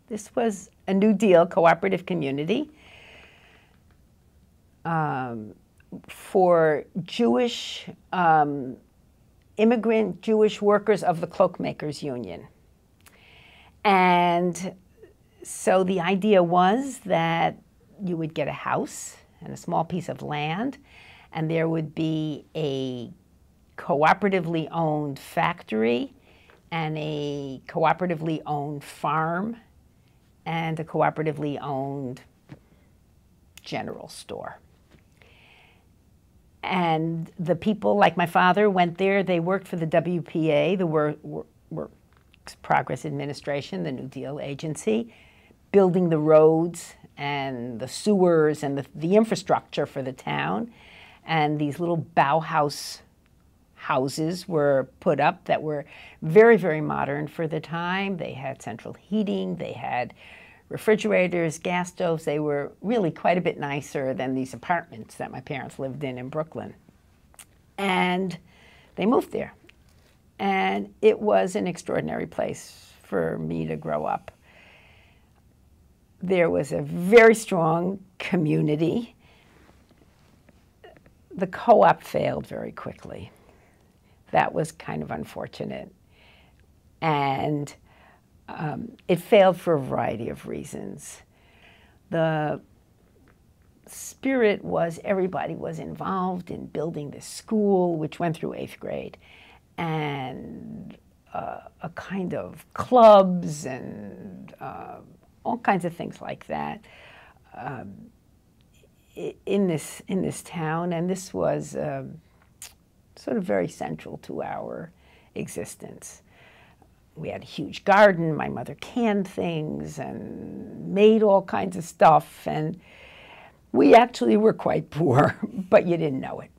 This was a New Deal cooperative community for Jewish, immigrant Jewish workers of the Cloakmakers Union. And so the idea was that you would get a house and a small piece of land, and there would be a cooperatively owned factory and a cooperatively owned farm and a cooperatively owned general store. And the people, like my father, went there. They worked for the WPA, the Works Progress Administration, the New Deal agency, building the roads and the sewers and the infrastructure for the town. And these little Bauhaus houses were put up that were very, very modern for the time. They had central heating, they had refrigerators, gas stoves. They were really quite a bit nicer than these apartments that my parents lived in Brooklyn. And they moved there. And it was an extraordinary place for me to grow up. There was a very strong community. The co-op failed very quickly. That was kind of unfortunate. And it failed for a variety of reasons. The spirit was everybody was involved in building this school, which went through 8th grade, and a kind of clubs and all kinds of things like that in this town. And this was sort of very central to our existence. We had a huge garden. My mother canned things and made all kinds of stuff. And we actually were quite poor, but you didn't know it.